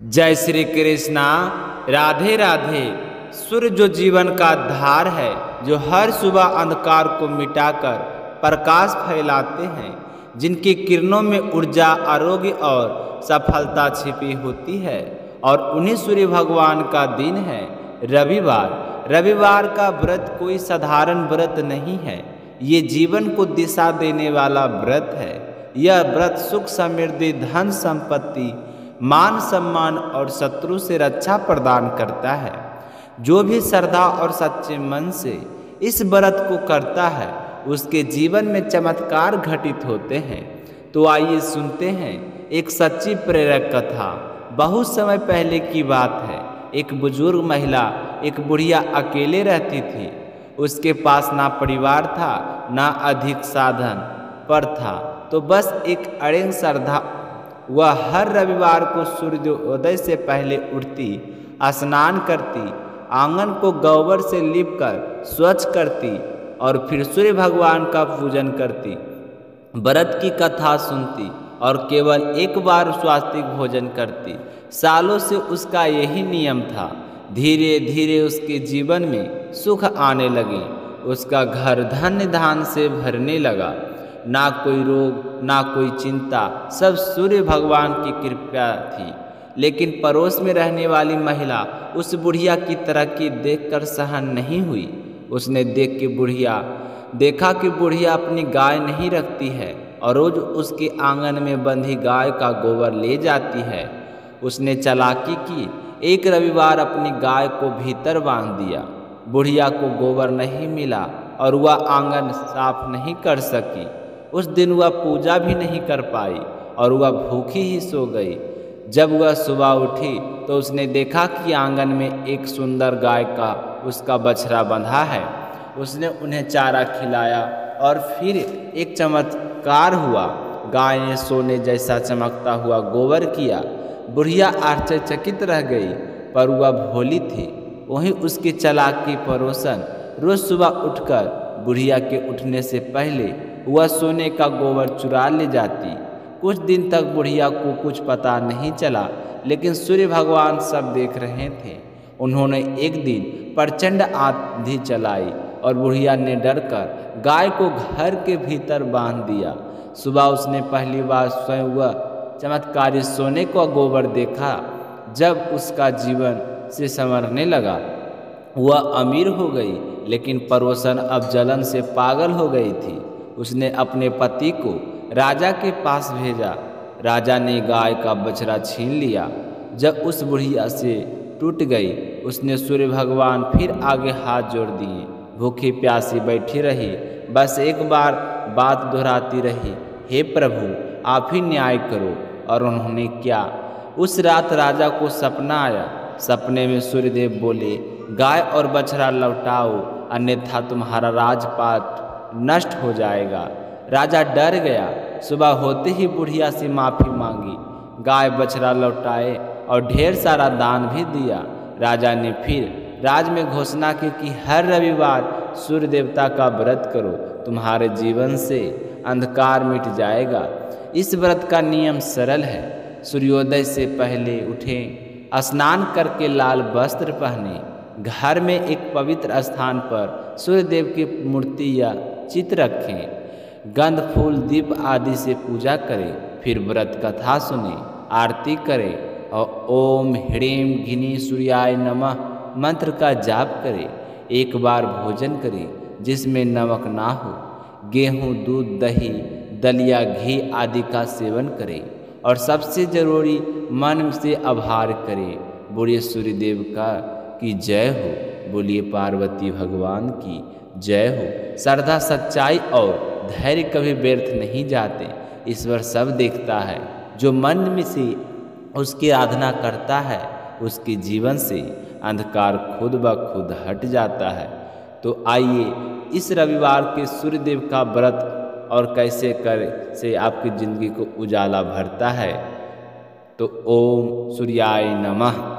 जय श्री कृष्णा। राधे राधे। सूर्य जो जीवन का धार है, जो हर सुबह अंधकार को मिटाकर प्रकाश फैलाते हैं, जिनकी किरणों में ऊर्जा, आरोग्य और सफलता छिपी होती है। और उन्हीं सूर्य भगवान का दिन है रविवार। रविवार का व्रत कोई साधारण व्रत नहीं है, ये जीवन को दिशा देने वाला व्रत है। यह व्रत सुख, समृद्धि, धन संपत्ति, मान सम्मान और शत्रु से रक्षा प्रदान करता है। जो भी श्रद्धा और सच्चे मन से इस व्रत को करता है, उसके जीवन में चमत्कार घटित होते हैं। तो आइए सुनते हैं एक सच्ची प्रेरक कथा। बहुत समय पहले की बात है। एक बुजुर्ग महिला, एक बुढ़िया अकेले रहती थी। उसके पास ना परिवार था, ना अधिक साधन पर था, तो बस एक अड़िंग श्रद्धा। वह हर रविवार को सूर्योदय से पहले उठती, स्नान करती, आंगन को गोबर से लीपकर स्वच्छ करती और फिर सूर्य भगवान का पूजन करती, व्रत की कथा सुनती और केवल एक बार स्वास्तिक भोजन करती। सालों से उसका यही नियम था। धीरे धीरे उसके जीवन में सुख आने लगे। उसका घर धन्य धान से भरने लगा। ना कोई रोग, ना कोई चिंता, सब सूर्य भगवान की कृपा थी। लेकिन पड़ोस में रहने वाली महिला उस बुढ़िया की तरक्की देखकर सहन नहीं हुई। उसने देखा कि बुढ़िया अपनी गाय नहीं रखती है और रोज उसके आंगन में बंधी गाय का गोबर ले जाती है। उसने चालाकी की, एक रविवार अपनी गाय को भीतर बांध दिया। बुढ़िया को गोबर नहीं मिला और वह आंगन साफ नहीं कर सकी। उस दिन वह पूजा भी नहीं कर पाई और वह भूखी ही सो गई। जब वह सुबह उठी तो उसने देखा कि आंगन में एक सुंदर गाय का उसका बछड़ा बंधा है। उसने उन्हें चारा खिलाया और फिर एक चमत्कार हुआ। गाय ने सोने जैसा चमकता हुआ गोबर किया। बुढ़िया आश्चर्यचकित रह गई, पर वह भोली थी। वहीं उसकी चालाकी परोसन रोज सुबह उठकर बुढ़िया के उठने से पहले वह सोने का गोबर चुरा ले जाती। कुछ दिन तक बुढ़िया को कुछ पता नहीं चला, लेकिन सूर्य भगवान सब देख रहे थे। उन्होंने एक दिन प्रचंड आंधी चलाई और बुढ़िया ने डरकर गाय को घर के भीतर बांध दिया। सुबह उसने पहली बार स्वयं वह चमत्कारी सोने का गोबर देखा। जब उसका जीवन से संवरने लगा, वह अमीर हो गई, लेकिन पड़ोसन अब जलन से पागल हो गई थी। उसने अपने पति को राजा के पास भेजा। राजा ने गाय का बछड़ा छीन लिया। जब उस बुढ़िया से टूट गई, उसने सूर्य भगवान फिर आगे हाथ जोड़ दिए। भूखी प्यासी बैठी रही, बस एक बार बात दोहराती रही, हे प्रभु, आप ही न्याय करो। और उन्होंने क्या? उस रात राजा को सपना आया। सपने में सूर्यदेव बोले, गाय और बछड़ा लौटाओ, अन्यथा तुम्हारा राजपाट नष्ट हो जाएगा। राजा डर गया। सुबह होते ही बुढ़िया से माफ़ी मांगी, गाय बछड़ा लौटाए और ढेर सारा दान भी दिया। राजा ने फिर राज में घोषणा की कि हर रविवार सूर्य देवता का व्रत करो, तुम्हारे जीवन से अंधकार मिट जाएगा। इस व्रत का नियम सरल है। सूर्योदय से पहले उठें, स्नान करके लाल वस्त्र पहने, घर में एक पवित्र स्थान पर सूर्यदेव की मूर्ति या चित्र रखें, गंध, फूल, दीप आदि से पूजा करें, फिर व्रत कथा सुने, आरती करें और ओम ह्रीं घिनी सूर्याय नमः मंत्र का जाप करें। एक बार भोजन करें जिसमें नमक ना हो। गेहूँ, दूध, दही, दलिया, घी आदि का सेवन करें और सबसे जरूरी मन से आभार करें। बोलिए सूर्यदेव की जय हो, बोलिए पार्वती भगवान की जय हो। श्रद्धा, सच्चाई और धैर्य कभी व्यर्थ नहीं जाते। ईश्वर सब देखता है। जो मन में से उसकी आराधना करता है, उसके जीवन से अंधकार खुद ब खुद हट जाता है। तो आइए इस रविवार के सूर्यदेव का व्रत और कैसे कर से आपकी ज़िंदगी को उजाला भरता है। तो ओम सूर्याय नमः।